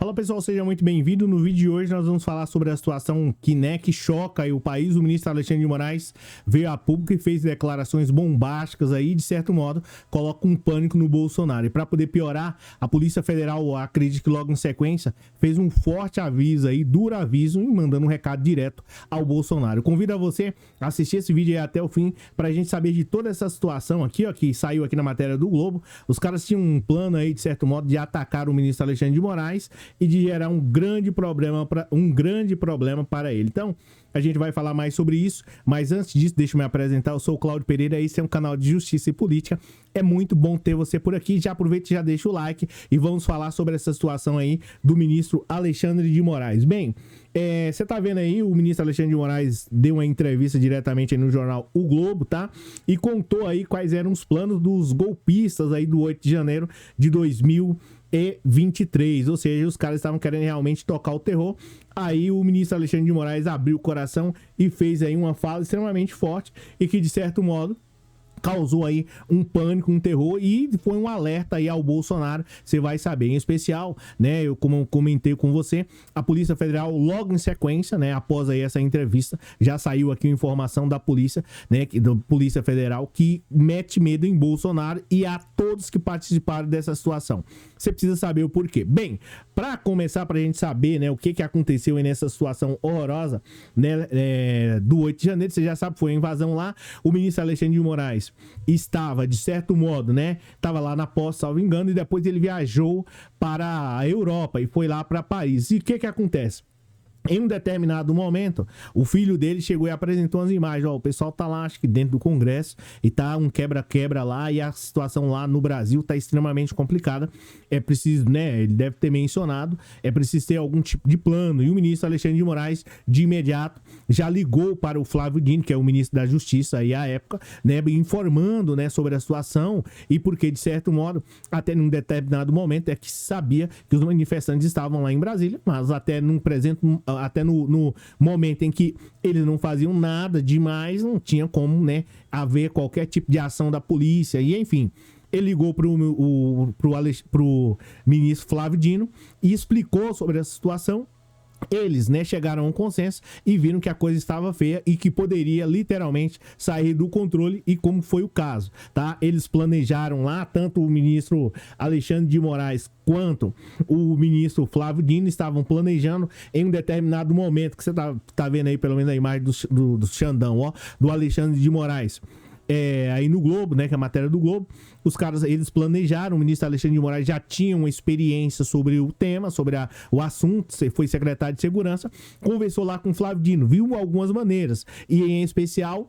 Fala pessoal, seja muito bem-vindo. No vídeo de hoje nós vamos falar sobre a situação que choca aí o país. O ministro Alexandre de Moraes veio a público e fez declarações bombásticas aí, de certo modo, coloca um pânico no Bolsonaro. E para poder piorar, a Polícia Federal, acredito que logo em sequência, fez um forte aviso aí, duro aviso, e mandando um recado direto ao Bolsonaro. Eu convido a você a assistir esse vídeo aí até o fim, pra gente saber de toda essa situação aqui, ó, que saiu aqui na matéria do Globo. Os caras tinham um plano aí, de certo modo, de atacar o ministro Alexandre de Moraes e de gerar um grande problema para ele. Então, a gente vai falar mais sobre isso, mas antes disso, deixa eu me apresentar. Eu sou o Cláudio Pereira, esse é um canal de justiça e política. É muito bom ter você por aqui. Já aproveita e já deixa o like e vamos falar sobre essa situação aí do ministro Alexandre de Moraes. Bem, você tá vendo aí, o ministro Alexandre de Moraes deu uma entrevista diretamente aí no jornal O Globo, tá? E contou aí quais eram os planos dos golpistas aí do 8 de janeiro de 2023, ou seja, os caras estavam querendo realmente tocar o terror. Aí o ministro Alexandre de Moraes abriu o coração e fez aí uma fala extremamente forte e que, de certo modo, causou aí um pânico, um terror e foi um alerta aí ao Bolsonaro. Você vai saber, em especial, né, eu como comentei com você, a Polícia Federal logo em sequência, né, após aí essa entrevista, já saiu aqui uma informação da polícia, né, da Polícia Federal, que mete medo em Bolsonaro e a todos que participaram dessa situação. Você precisa saber o porquê. Bem, para começar, pra gente saber, né, o que aconteceu aí nessa situação horrorosa, né, do 8 de janeiro, você já sabe, foi a invasão lá, o ministro Alexandre de Moraes estava, de certo modo, né, estava lá na posse, salvo engano, e depois ele viajou para a Europa e foi lá para Paris. E o que acontece? Em um determinado momento, o filho dele chegou e apresentou as imagens. Ó, o pessoal tá lá, acho que dentro do Congresso, e tá um quebra-quebra lá, e a situação lá no Brasil tá extremamente complicada. É preciso, né, ele deve ter mencionado, é preciso ter algum tipo de plano. E o ministro Alexandre de Moraes, de imediato, já ligou para o Flávio Dino, que é o ministro da Justiça aí à época, né, informando, né, sobre a situação, e porque, de certo modo, até num determinado momento, é que se sabia que os manifestantes estavam lá em Brasília, mas até no momento em que eles não faziam nada demais, não tinha como, né, haver qualquer tipo de ação da polícia, e enfim. Ele ligou pro ministro Flávio Dino e explicou sobre essa situação. Eles, né, chegaram a um consenso e viram que a coisa estava feia e que poderia literalmente sair do controle, e como foi o caso, tá? Eles planejaram lá, tanto o ministro Alexandre de Moraes quanto o ministro Flávio Dino estavam planejando em um determinado momento, que você tá vendo aí pelo menos a imagem do Xandão, ó, do Alexandre de Moraes. Aí no Globo, né, que é a matéria do Globo, os caras, eles planejaram, o ministro Alexandre de Moraes já tinha uma experiência sobre o tema, sobre o assunto, foi secretário de Segurança, conversou lá com o Flávio Dino, viu algumas maneiras, e em especial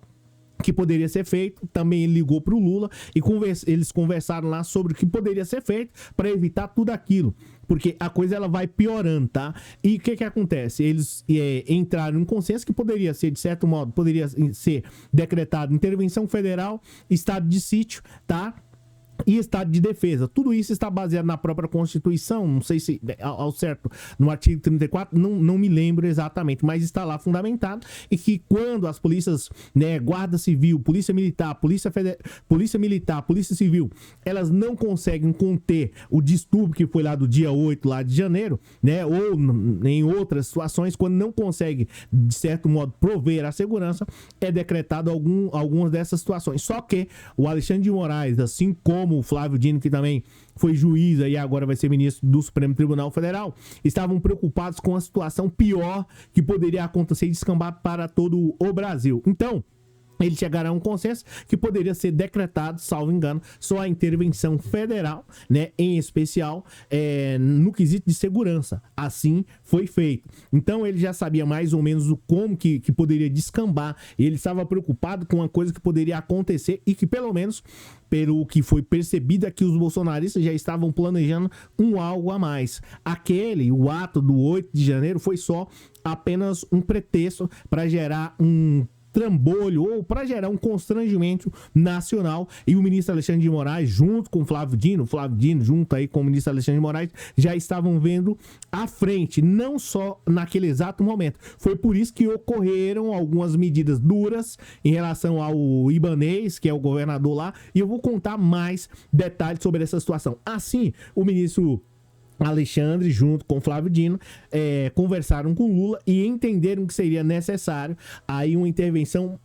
que poderia ser feito. Também ele ligou para o Lula e eles conversaram lá sobre o que poderia ser feito para evitar tudo aquilo, porque a coisa ela vai piorando, tá? E o que acontece? Eles entraram em consenso que poderia ser, de certo modo, poderia ser decretado intervenção federal, estado de sítio, tá? E estado de defesa. Tudo isso está baseado na própria Constituição, não sei se ao certo no artigo 34, não me lembro exatamente, mas está lá fundamentado, e que quando as polícias, né, Guarda Civil, Polícia Militar, Polícia Militar, Polícia Civil, elas não conseguem conter o distúrbio que foi lá do dia 8 lá de janeiro, né, ou em outras situações, quando não consegue, de certo modo, prover a segurança, é decretado algumas dessas situações. Só que o Alexandre de Moraes, assim como o Flávio Dino, que também foi juiz e agora vai ser ministro do Supremo Tribunal Federal, estavam preocupados com a situação pior que poderia acontecer e descambar para todo o Brasil. Então, eles chegaram a um consenso que poderia ser decretado, salvo engano, só a intervenção federal, né, em especial no quesito de segurança. Assim foi feito. Então ele já sabia mais ou menos como que poderia descambar, e ele estava preocupado com uma coisa que poderia acontecer e que, pelo menos, pelo que foi percebido, é que os bolsonaristas já estavam planejando algo a mais. O ato do 8 de janeiro foi só apenas um pretexto para gerar um trambolho ou para gerar um constrangimento nacional, e o ministro Alexandre de Moraes, junto com o Flávio Dino junto aí com o ministro Alexandre de Moraes, já estavam vendo à frente, não só naquele exato momento. Foi por isso que ocorreram algumas medidas duras em relação ao Ibanez, que é o governador lá, e eu vou contar mais detalhes sobre essa situação. Assim, o ministro Alexandre, junto com Flávio Dino, conversaram com Lula e entenderam que seria necessário aí uma intervenção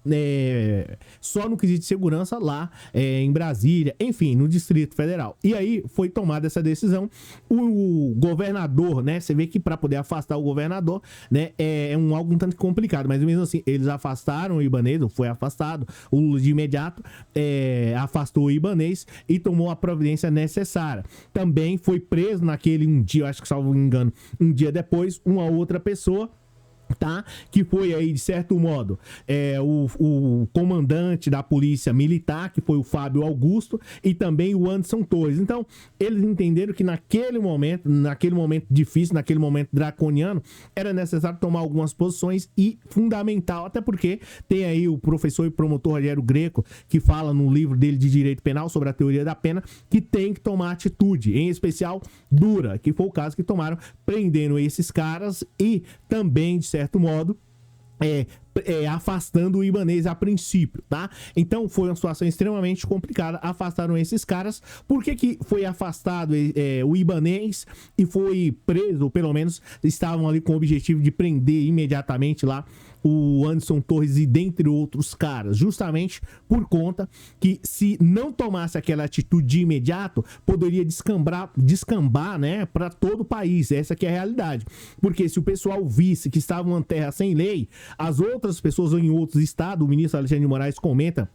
só no quesito de segurança lá em Brasília, enfim, no Distrito Federal. E aí foi tomada essa decisão. O governador, né? Você vê que para poder afastar o governador, né? Algo um tanto complicado, mas mesmo assim, eles afastaram o Ibanez, ou foi afastado, o Lula de imediato afastou o Ibanez e tomou a providência necessária. Também foi preso naquele um dia, acho que salvo engano, um dia depois, uma outra pessoa, tá? Que foi aí, de certo modo, o comandante da polícia militar, que foi o Fábio Augusto, e também o Anderson Torres. Então, eles entenderam que naquele momento difícil, naquele momento draconiano, era necessário tomar algumas posições e fundamental, até porque tem aí o professor e promotor Rogério Greco, que fala no livro dele de Direito Penal sobre a teoria da pena, que tem que tomar atitude, em especial dura, que foi o caso que tomaram, prendendo esses caras e também, de certo modo, afastando o Ibanez a princípio, tá? Então foi uma situação extremamente complicada, afastaram esses caras. Por que foi afastado o Ibanez e foi preso, ou pelo menos estavam ali com o objetivo de prender imediatamente lá o Anderson Torres e dentre outros caras, justamente por conta que se não tomasse aquela atitude de imediato, poderia descambar, né, para todo o país. Essa que é a realidade, porque se o pessoal visse que estava uma terra sem lei, as outras pessoas em outros estados, o ministro Alexandre de Moraes comenta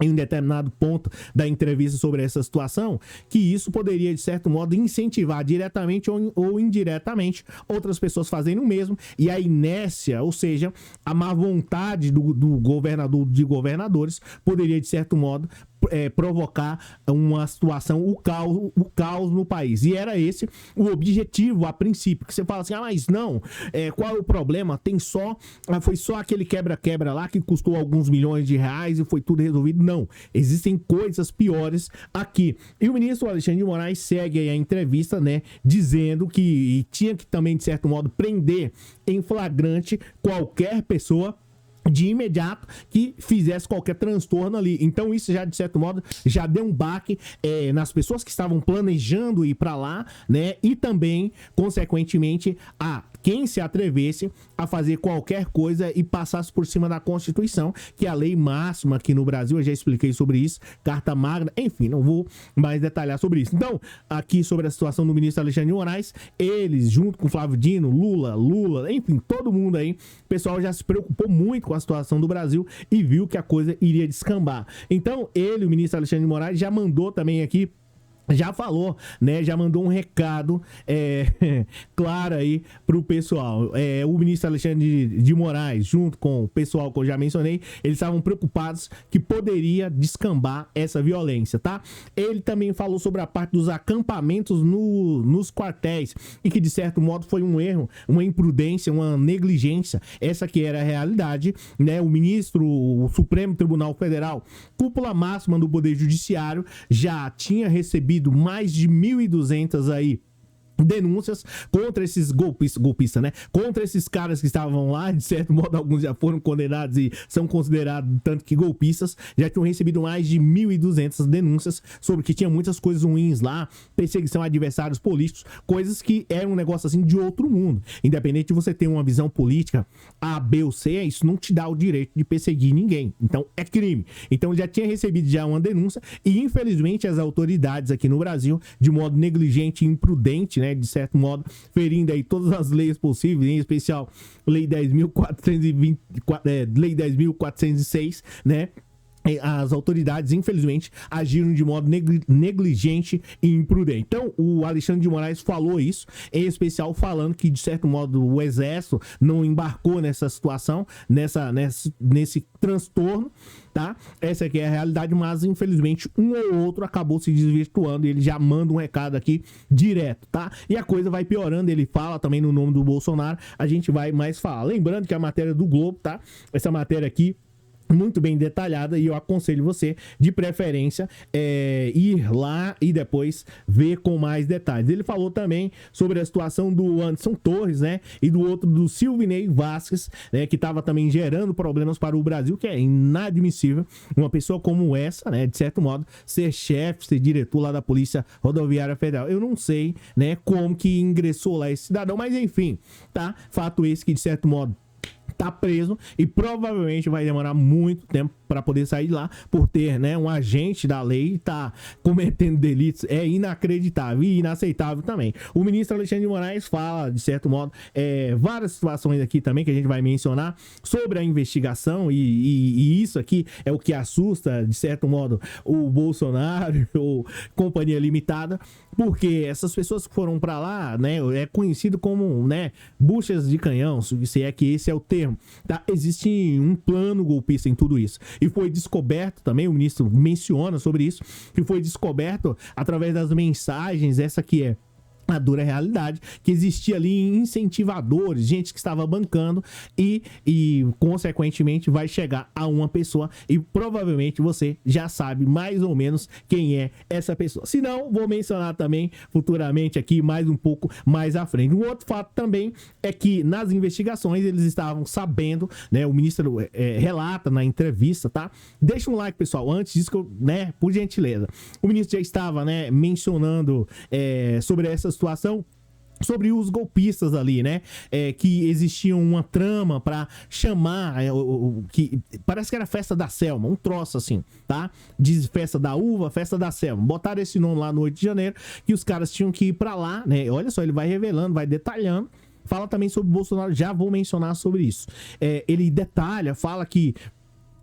em um determinado ponto da entrevista sobre essa situação, que isso poderia, de certo modo, incentivar diretamente ou indiretamente outras pessoas fazendo o mesmo, e a inércia, ou seja, a má vontade do governador, de governadores, poderia, de certo modo, provocar uma situação, o caos no país. E era esse o objetivo a princípio, que você fala assim, mas não, qual é o problema? Foi só aquele quebra-quebra lá que custou alguns milhões de reais e foi tudo resolvido. Não, existem coisas piores aqui. E o ministro Alexandre de Moraes segue aí a entrevista, né, dizendo que tinha que também, de certo modo, prender em flagrante qualquer pessoa de imediato que fizesse qualquer transtorno ali. Então isso já, de certo modo, já deu um baque nas pessoas que estavam planejando ir para lá, né? E também, consequentemente, a quem se atrevesse a fazer qualquer coisa e passasse por cima da Constituição, que é a lei máxima aqui no Brasil. Eu já expliquei sobre isso, Carta Magna, enfim, não vou mais detalhar sobre isso. Então, aqui sobre a situação do ministro Alexandre de Moraes, eles, junto com Flávio Dino, Lula, enfim, todo mundo aí, o pessoal já se preocupou muito com a situação do Brasil e viu que a coisa iria descambar. Então, o ministro Alexandre de Moraes, já mandou também aqui, já falou, né? Já mandou um recado claro aí pro pessoal. O ministro Alexandre de Moraes, junto com o pessoal que eu já mencionei, eles estavam preocupados que poderia descambar essa violência, tá? Ele também falou sobre a parte dos acampamentos nos quartéis e que, de certo modo, foi um erro, uma imprudência, uma negligência. Essa que era a realidade, né? O Supremo Tribunal Federal, cúpula máxima do Poder Judiciário, já tinha recebido mais de 1.200 aí denúncias contra esses golpistas, né? Contra esses caras que estavam lá, de certo modo, alguns já foram condenados e são considerados tanto que golpistas, já tinham recebido mais de 1.200 denúncias sobre que tinha muitas coisas ruins lá, perseguição a adversários políticos, coisas que eram um negócio assim de outro mundo. Independente de você ter uma visão política A, B ou C, isso não te dá o direito de perseguir ninguém. Então, é crime. Então, já tinha recebido já uma denúncia e, infelizmente, as autoridades aqui no Brasil, de modo negligente e imprudente, né, de certo modo, ferindo aí todas as leis possíveis, em especial Lei 10.406, né? As autoridades, infelizmente, agiram de modo negligente e imprudente. Então, o Alexandre de Moraes falou isso, em especial falando que, de certo modo, o Exército não embarcou nessa situação, nesse transtorno, tá? Essa aqui é a realidade, mas, infelizmente, um ou outro acabou se desvirtuando e ele já manda um recado aqui direto, tá? E a coisa vai piorando, ele fala também no nome do Bolsonaro, a gente vai mais falar. Lembrando que a matéria do Globo, tá? Essa matéria aqui muito bem detalhada, e eu aconselho você, de preferência, ir lá e depois ver com mais detalhes. Ele falou também sobre a situação do Anderson Torres, né, e do outro, do Silvinei Vasquez, né, que estava também gerando problemas para o Brasil, que é inadmissível uma pessoa como essa, né, de certo modo, ser chefe, ser diretor lá da Polícia Rodoviária Federal. Eu não sei, né, como que ingressou lá esse cidadão, mas enfim, tá? Fato esse que, de certo modo, tá preso e provavelmente vai demorar muito tempo para poder sair de lá, por ter, né, um agente da lei tá cometendo delitos. É inacreditável e inaceitável também. O ministro Alexandre de Moraes fala, de certo modo, várias situações aqui também que a gente vai mencionar sobre a investigação, e isso aqui é o que assusta, de certo modo, o Bolsonaro ou Companhia Limitada, porque essas pessoas que foram para lá, né, é conhecido como, né, buchas de canhão, se é que esse é o termo, tá? Existe um plano golpista em tudo isso. E foi descoberto também, o ministro menciona sobre isso, que foi descoberto através das mensagens, essa que é a dura realidade, que existia ali incentivadores, gente que estava bancando e consequentemente vai chegar a uma pessoa e provavelmente você já sabe mais ou menos quem é essa pessoa. Se não, vou mencionar também futuramente aqui mais um pouco mais à frente. Um outro fato também é que nas investigações eles estavam sabendo, né, o ministro relata na entrevista, tá? Deixa um like, pessoal, antes disso, né, por gentileza. O ministro já estava, né, mencionando sobre essa situação, sobre os golpistas ali, né? Que existia uma trama para chamar, que parece que era festa da Selma, um troço assim, tá? Diz festa da uva, festa da Selma. Botaram esse nome lá no 8 de janeiro, que os caras tinham que ir para lá, né? Olha só, ele vai revelando, vai detalhando. Fala também sobre o Bolsonaro, já vou mencionar sobre isso. Ele detalha, fala que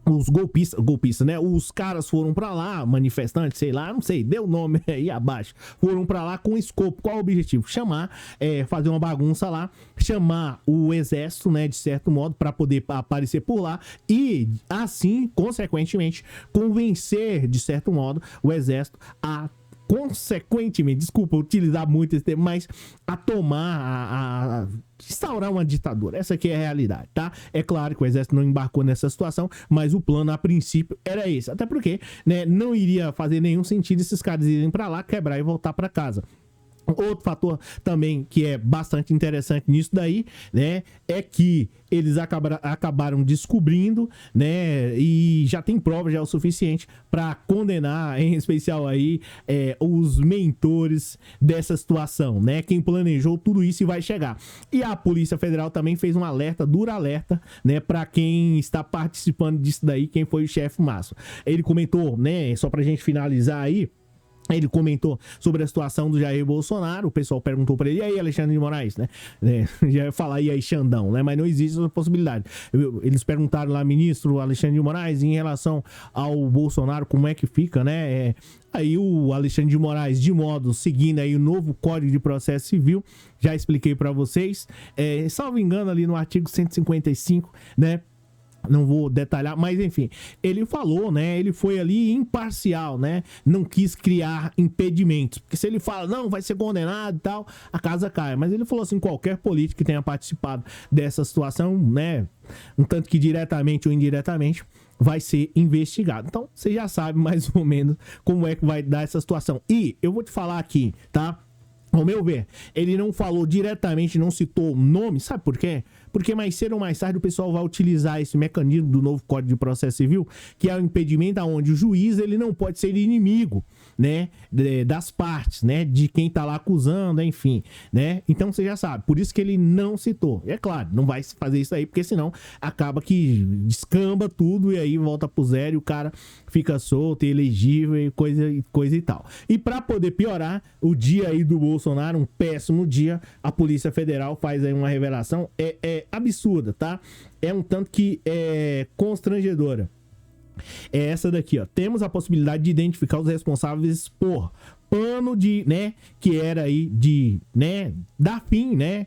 os golpistas, né? Os caras foram pra lá, manifestantes, sei lá, não sei, deu o nome aí abaixo. Foram pra lá com escopo. Qual o objetivo? Chamar, fazer uma bagunça lá, chamar o exército, né, de certo modo, pra poder aparecer por lá e, assim, consequentemente, convencer, de certo modo, o exército a consequentemente, desculpa utilizar muito esse termo, mas a tomar, a instaurar uma ditadura. Essa aqui é a realidade, tá? É claro que o exército não embarcou nessa situação, mas o plano a princípio era esse. Até porque, né, não iria fazer nenhum sentido esses caras irem pra lá, quebrar e voltar pra casa. Outro fator também que é bastante interessante nisso daí, né, é que eles acabaram descobrindo, né, e já tem prova já o suficiente para condenar, em especial aí, os mentores dessa situação, né, quem planejou tudo isso e vai chegar. E a Polícia Federal também fez um alerta, duro alerta, né, para quem está participando disso daí, quem foi o chefe máximo. Ele comentou, né, só pra gente finalizar aí, ele comentou sobre a situação do Jair Bolsonaro. O pessoal perguntou para ele: e aí, Alexandre de Moraes, né? Já ia falar, e aí, Xandão, né? Mas não existe essa possibilidade. Eles perguntaram lá, ministro Alexandre de Moraes, em relação ao Bolsonaro, como é que fica, né? Aí o Alexandre de Moraes, de modo, seguindo aí o novo Código de Processo Civil, já expliquei para vocês, salvo engano, ali no artigo 155, né? Não vou detalhar, mas enfim, ele falou, né, ele foi ali imparcial, né, não quis criar impedimentos, porque se ele fala, não, vai ser condenado e tal, a casa cai, mas ele falou assim, qualquer político que tenha participado dessa situação, né, um tanto que diretamente ou indiretamente, vai ser investigado. Então, você já sabe mais ou menos como é que vai dar essa situação. E eu vou te falar aqui, tá? Ao meu ver, ele não falou diretamente, não citou nome, sabe por quê? Porque mais cedo ou mais tarde o pessoal vai utilizar esse mecanismo do novo Código de Processo Civil, que é o impedimento onde o juiz ele não pode ser inimigo, né, das partes, né, de quem tá lá acusando, enfim, né? Então você já sabe, por isso que ele não citou. E é claro, não vai fazer isso aí, porque senão acaba que descamba tudo e aí volta pro zero e o cara fica solto, elegível e coisa e tal. E para poder piorar, o dia aí do Bolsonaro, um péssimo dia, a Polícia Federal faz aí uma revelação, absurda, tá? É um tanto que é constrangedora. É essa daqui, ó. Temos a possibilidade de identificar os responsáveis por plano de, né, que era aí de, né, dar fim, né,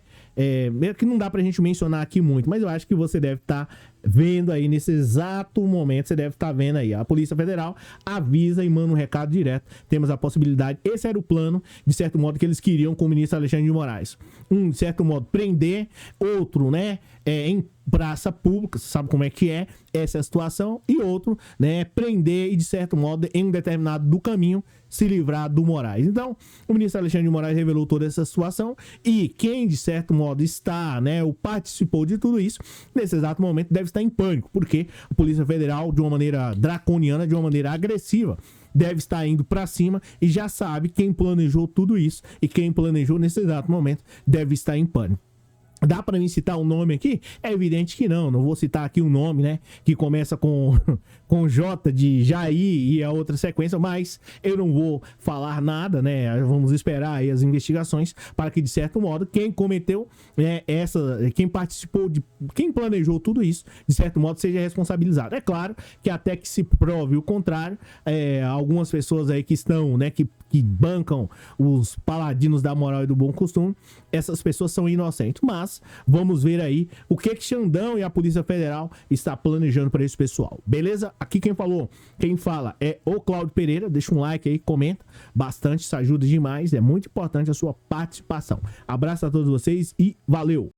que não dá pra gente mencionar aqui muito, mas eu acho que você deve estar vendo aí nesse exato momento, você deve estar vendo aí, a Polícia Federal avisa e manda um recado direto, temos a possibilidade, esse era o plano, de certo modo, que eles queriam com o ministro Alexandre de Moraes, de certo modo, prender, outro, né, em praça pública, você sabe como é que é essa situação, e outro, né, prender e, de certo modo, em um determinado do caminho, se livrar do Moraes. Então, o ministro Alexandre de Moraes revelou toda essa situação e quem, de certo modo, está, né, ou participou de tudo isso, nesse exato momento deve estar em pânico, porque a Polícia Federal, de uma maneira draconiana, de uma maneira agressiva, deve estar indo para cima e já sabe quem planejou tudo isso e quem planejou nesse exato momento deve estar em pânico. Dá pra mim citar um nome aqui? É evidente que não vou citar aqui um nome, né, que começa com J de Jair e a outra sequência, mas eu não vou falar nada, né, vamos esperar aí as investigações para que, de certo modo, quem cometeu, né, quem participou, quem planejou tudo isso, de certo modo, seja responsabilizado. É claro que até que se prove o contrário, algumas pessoas aí que estão, né, que bancam os paladinos da moral e do bom costume, essas pessoas são inocentes, mas vamos ver aí o que Xandão e a Polícia Federal está planejando para esse pessoal, beleza? Aqui quem fala é o Cláudio Pereira, deixa um like aí, comenta bastante, isso ajuda demais, é muito importante a sua participação. Abraço a todos vocês e valeu!